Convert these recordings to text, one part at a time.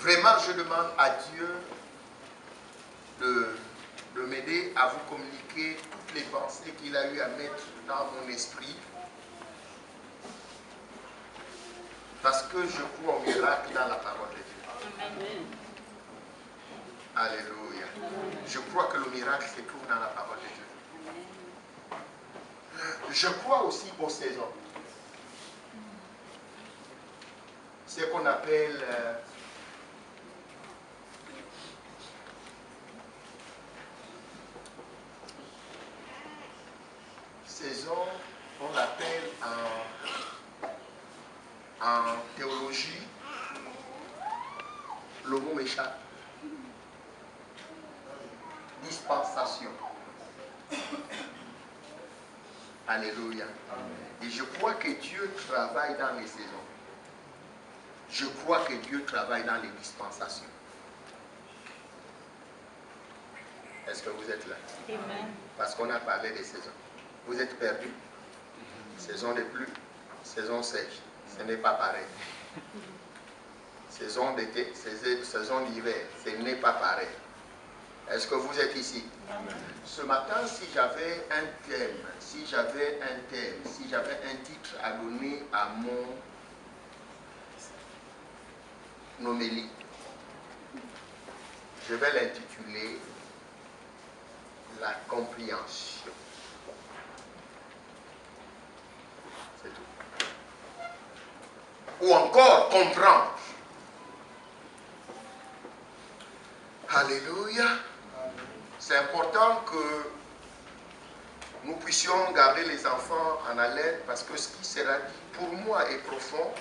Vraiment, je demande à Dieu de m'aider à vous communiquer toutes les pensées qu'il a eu à mettre dans mon esprit. Parce que je crois au miracle dans la parole de Dieu. Amen. Alléluia. Je crois que le miracle se trouve dans la parole de Dieu. Je crois aussi aux saisons. Ce qu'on appelle saison, on l'appelle en théologie, le mot m'échappe. Dispensation. Alléluia. Et je crois que Dieu travaille dans les saisons. Je crois que Dieu travaille dans les dispensations. Est-ce que vous êtes là? Amen. Parce qu'on a parlé des saisons. Vous êtes perdus. Saison de pluie, saison sèche. Ce n'est pas pareil. Saison d'été, saison d'hiver, ce n'est pas pareil. Est-ce que vous êtes ici? Amen. Ce matin, si j'avais un thème, si j'avais un titre à donner à mon homélie, je vais l'intituler La compréhension. C'est tout. Ou encore comprendre. Alléluia. C'est important que nous puissions garder les enfants en haleine parce que ce qui sera dit pour moi est profond.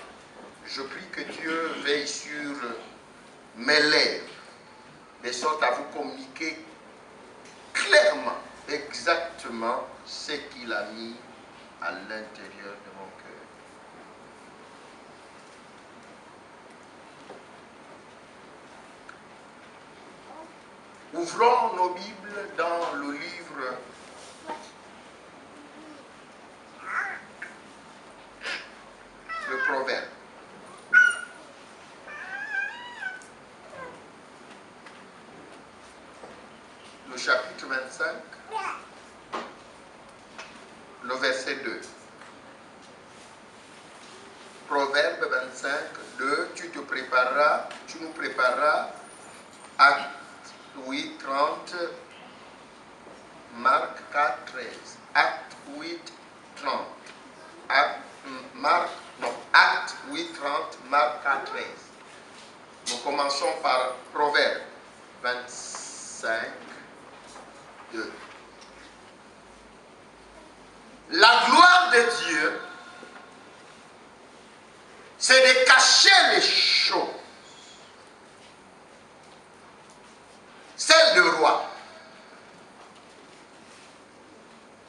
Je prie que Dieu veille sur mes lèvres, de sorte à vous communiquer clairement, exactement ce qu'il a mis à l'intérieur de mon cœur. Ouvrons nos Bibles dans le livre le Proverbe. Le chapitre 25, le verset 2. Proverbe 25, 2, tu nous prépareras Acte 8, 30, Marc 4, 13. Acte 8, 30. Acte 8, 30, Marc 4, 13. Nous commençons par Proverbe 25, 2. La gloire de Dieu, c'est de cacher les choses. Celle de roi,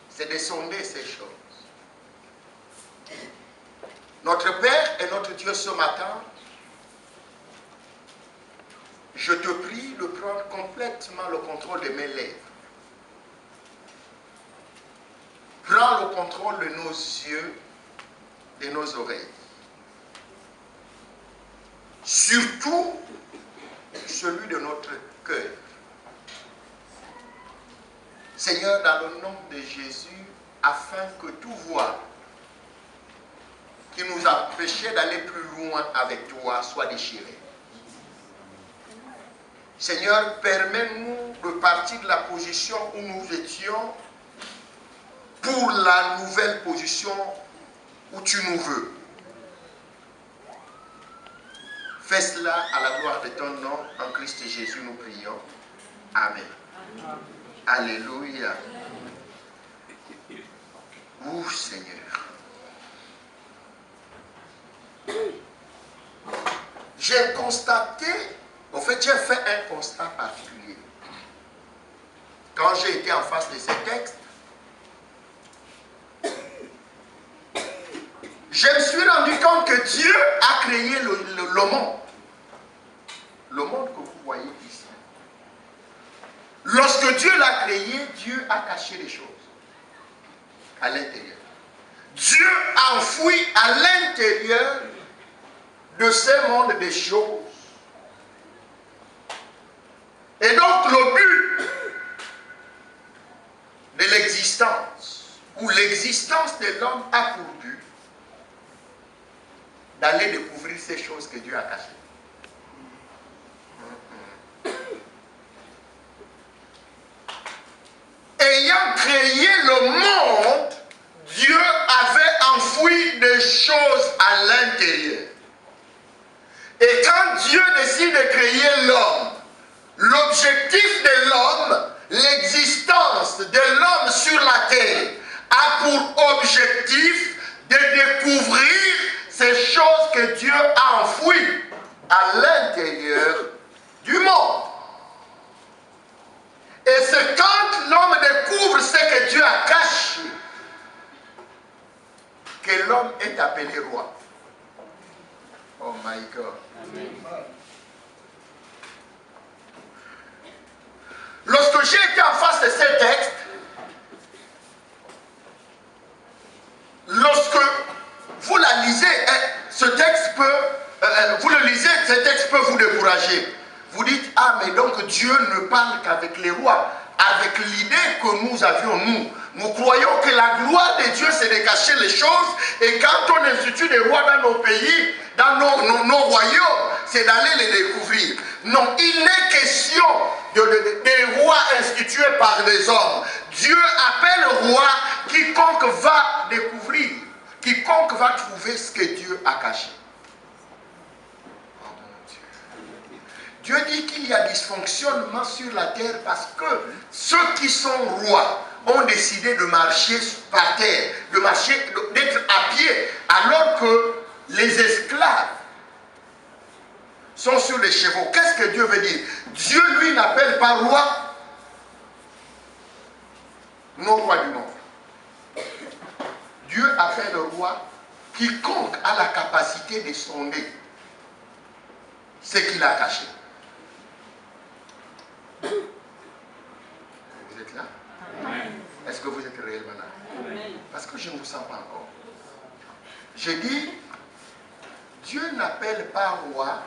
c'est de sonder ces choses. Notre Père et notre Dieu, ce matin, je te prie de prendre complètement le contrôle de mes lèvres. Prends le contrôle de nos yeux, de nos oreilles. Surtout celui de notre cœur. Seigneur, dans le nom de Jésus, afin que tout voile qui nous empêchait d'aller plus loin avec toi soit déchiré. Seigneur, permets-nous de partir de la position où nous étions pour la nouvelle position où tu nous veux. Fais cela à la gloire de ton nom, en Christ Jésus nous prions. Amen. Amen. Alléluia. Ouh Seigneur. J'ai constaté, en fait j'ai fait un constat particulier. Quand j'ai été en face de ces textes, je me suis rendu compte que Dieu a créé le monde. Le monde que vous voyez ici. Lorsque Dieu l'a créé, Dieu a caché les choses à l'intérieur. Dieu a enfoui à l'intérieur de ce monde des choses Et donc le but de l'existence, ou l'existence de l'homme a pour but d'aller découvrir ces choses que Dieu a cachées. Ayant créé le monde, Dieu avait enfoui des choses à l'intérieur. Et quand Dieu décide de créer l'homme, l'objectif de l'homme, l'existence de l'homme sur la terre, a pour objectif de découvrir ces choses que Dieu a enfouies à l'intérieur du monde. Et c'est quand l'homme découvre ce que Dieu a caché que l'homme est appelé roi. Oh my God. Amen. Lorsque j'ai été en face de ces textes, lorsque vous la lisez, ce texte peut, vous le lisez, ce texte peut vous décourager. Vous dites, ah mais donc Dieu ne parle qu'avec les rois, avec l'idée que nous avions nous. Nous croyons que la gloire de Dieu c'est de cacher les choses, et quand on institue des rois dans nos pays, dans nos royaumes, c'est d'aller les découvrir. Non, il n'est question des rois institués par des hommes. Dieu appelle roi quiconque va découvrir, quiconque va trouver ce que Dieu a caché. Dieu dit qu'il y a dysfonctionnement sur la terre parce que ceux qui sont rois ont décidé de marcher par terre, de marcher, d'être à pied, alors que les esclaves sont sur les chevaux. Qu'est-ce que Dieu veut dire? Dieu, lui, n'appelle pas roi nos rois du monde. Dieu appelle roi quiconque a la capacité de sonder ce qu'il a caché. Vous êtes là? Est-ce que vous êtes réellement là? Parce que je ne vous sens pas encore. J'ai dit, Dieu n'appelle pas roi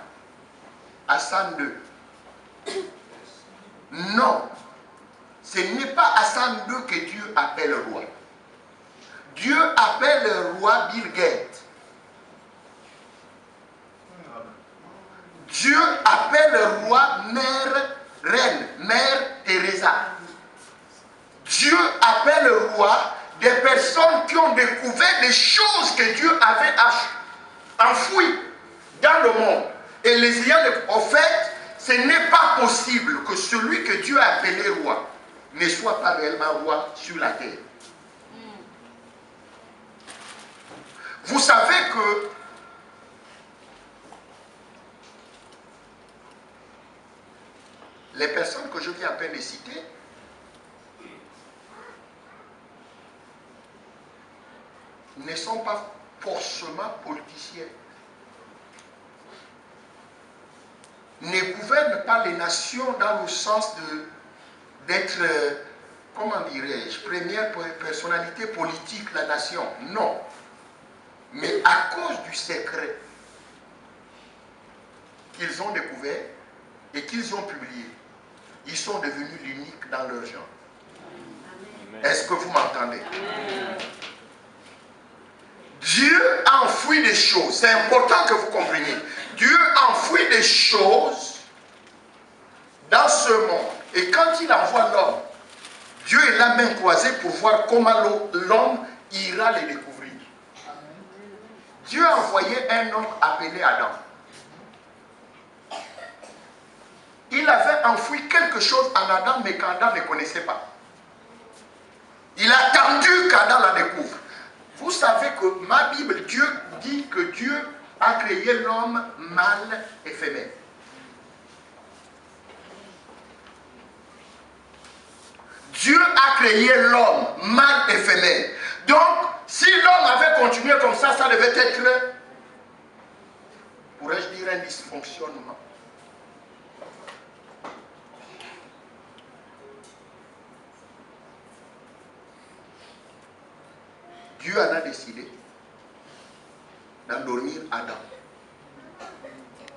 Hassan II. Non, ce n'est pas Hassan II que Dieu appelle roi. Dieu appelle le roi Bill Gates. Dieu appelle le roi reine, mère Teresa. Dieu appelle le roi des personnes qui ont découvert des choses que Dieu avait enfouies dans le monde. Et les ayants des prophètes, ce n'est pas possible que celui que Dieu a appelé roi ne soit pas réellement roi sur la terre. Vous savez que les personnes que je viens à peine de citer ne sont pas forcément politiciens, ne gouvernent pas les nations dans le sens d'être, comment dirais-je, première personnalité politique de la nation. Non. Mais à cause du secret qu'ils ont découvert et qu'ils ont publié, ils sont devenus l'unique dans leur genre. Est-ce que vous m'entendez? Dieu a enfoui des choses. C'est important que vous compreniez. Dieu enfouit des choses dans ce monde. Et quand il envoie l'homme, Dieu est la main croisée pour voir comment l'homme ira les découvrir. Dieu a envoyé un homme appelé Adam. Il avait enfoui quelque chose en Adam, mais qu'Adam ne connaissait pas. Il a attendu qu'Adam la découvre. Vous savez que ma Bible, Dieu dit que Dieu a créé l'homme mâle et femelle. Dieu a créé l'homme mâle et femelle. Donc, si l'homme avait continué comme ça devait être, pourrais-je dire, un dysfonctionnement. Dieu en a décidé d'endormir Adam.